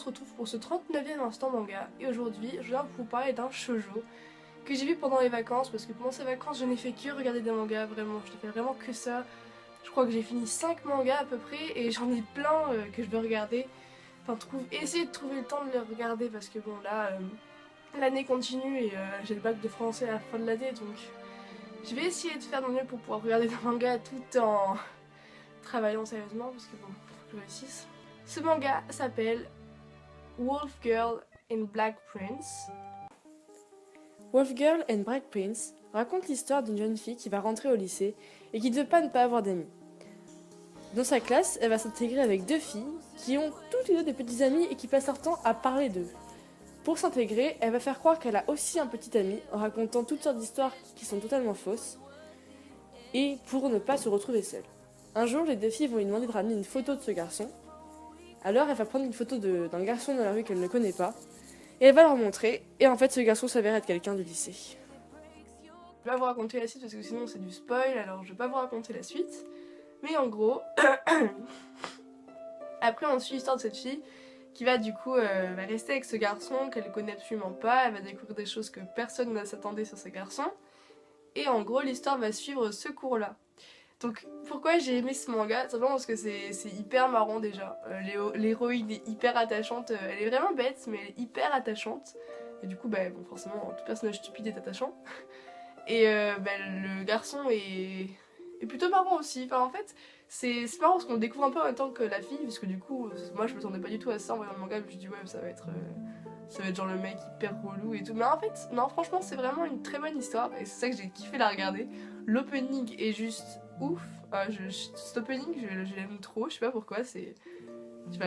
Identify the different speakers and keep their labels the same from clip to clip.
Speaker 1: se retrouve pour ce 39e instant manga et aujourd'hui je viens vous parler d'un shoujo que j'ai vu pendant les vacances parce que pendant ces vacances je n'ai fait que regarder des mangas, vraiment, je n'ai fait vraiment que ça. Je crois que j'ai fini 5 mangas à peu près et j'en ai plein que je veux regarder. Enfin, essayer de trouver le temps de les regarder parce que bon là, l'année continue et j'ai le bac de français à la fin de l'année donc je vais essayer de faire de mon mieux pour pouvoir regarder des mangas tout en travaillant sérieusement parce que bon, faut que je réussisse. Ce manga s'appelle Wolf Girl and Black Prince.
Speaker 2: Wolf Girl and Black Prince raconte l'histoire d'une jeune fille qui va rentrer au lycée et qui ne veut pas ne pas avoir d'amis. Dans sa classe, elle va s'intégrer avec 2 filles qui ont toutes les deux des petits amis et qui passent leur temps à parler d'eux. Pour s'intégrer, elle va faire croire qu'elle a aussi un petit ami en racontant toutes sortes d'histoires qui sont totalement fausses et pour ne pas se retrouver seule. Un jour, les 2 filles vont lui demander de ramener une photo de ce garçon. Alors elle va prendre une photo d'un garçon dans la rue qu'elle ne connaît pas et elle va leur montrer et en fait ce garçon s'avère être quelqu'un du lycée.
Speaker 1: Je vais pas vous raconter la suite parce que sinon c'est du spoil, alors je vais pas vous raconter la suite. Mais en gros, après on suit l'histoire de cette fille qui va du coup va rester avec ce garçon qu'elle ne connaît absolument pas, elle va découvrir des choses que personne ne s'attendait sur ce garçon. Et en gros l'histoire va suivre ce cours-là. Donc pourquoi j'ai aimé ce manga? Simplement parce que c'est hyper marrant déjà. L'héroïne est hyper attachante, elle est vraiment bête mais elle est hyper attachante. Et du coup bah, bon, forcément tout personnage stupide est attachant. Et bah, le garçon est plutôt marrant aussi. Enfin en fait c'est marrant parce qu'on le découvre un peu en même temps que la fille. Parce que du coup moi je m'attendais pas du tout à ça en voyant le manga. Je me suis dit ouais ça va être genre le mec hyper relou et tout. Mais en fait non franchement c'est vraiment une très bonne histoire. Et c'est ça que j'ai kiffé la regarder. L'opening est juste ouf. Cet opening je l'aime trop. Je sais pas pourquoi.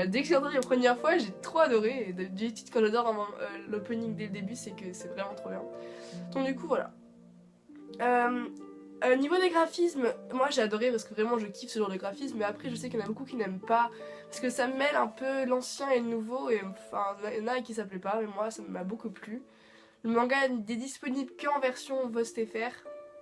Speaker 1: Dès que j'ai entendu la première fois j'ai trop adoré. Et du titre quand j'adore l'opening dès le début c'est que c'est vraiment trop bien. Donc du coup voilà. Niveau des graphismes, moi j'ai adoré parce que vraiment je kiffe ce genre de graphisme, mais après je sais qu'il y en a beaucoup qui n'aiment pas parce que ça mêle un peu l'ancien et le nouveau et enfin il y en a qui ça plaît pas mais moi ça m'a beaucoup plu. Le manga n'est disponible qu'en version VostFR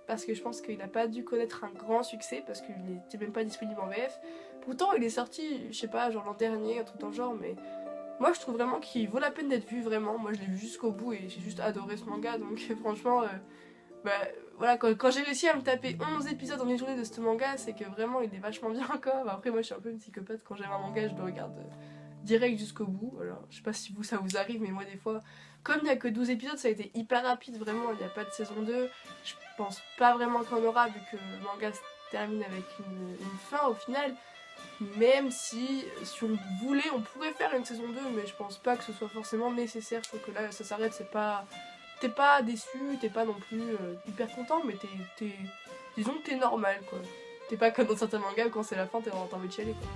Speaker 1: parce que je pense qu'il n'a pas dû connaître un grand succès parce qu'il n'était même pas disponible en VF. Pourtant il est sorti, je sais pas, genre l'an dernier, un truc dans le genre, mais moi je trouve vraiment qu'il vaut la peine d'être vu vraiment. Moi je l'ai vu jusqu'au bout et j'ai juste adoré ce manga donc franchement bah voilà, quand j'ai réussi à me taper 11 épisodes en une journée de ce manga, c'est que vraiment il est vachement bien quoi. Après moi je suis un peu une psychopathe, quand j'aime un manga je le regarde direct jusqu'au bout. Voilà. Je sais pas si ça vous arrive mais moi des fois, comme il n'y a que 12 épisodes ça a été hyper rapide vraiment, il n'y a pas de saison 2. Je pense pas vraiment qu'on en aura vu que le manga se termine avec une fin au final. Même si on voulait on pourrait faire une saison 2 mais je pense pas que ce soit forcément nécessaire. Je trouve que là ça s'arrête, c'est pas... T'es pas déçu, t'es pas non plus hyper content, mais disons que t'es normal quoi. T'es pas comme dans certains mangas où quand c'est la fin t'as envie de chialer quoi.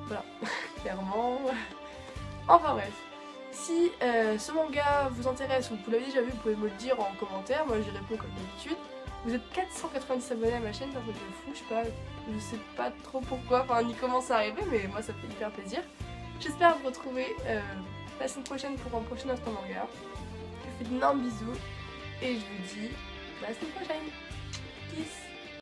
Speaker 1: Voilà, clairement. Enfin bref. Si ce manga vous intéresse ou vous l'avez déjà vu, vous pouvez me le dire en commentaire, moi j'y réponds comme d'habitude. Vous êtes 490 abonnés à ma chaîne, c'est un truc de fou, je sais pas trop pourquoi, enfin on y commence à arriver, mais moi ça fait hyper plaisir. J'espère vous retrouver la semaine prochaine pour un prochain instant manga. Je vous fais d'énormes bisous et je vous dis à la semaine prochaine. Peace.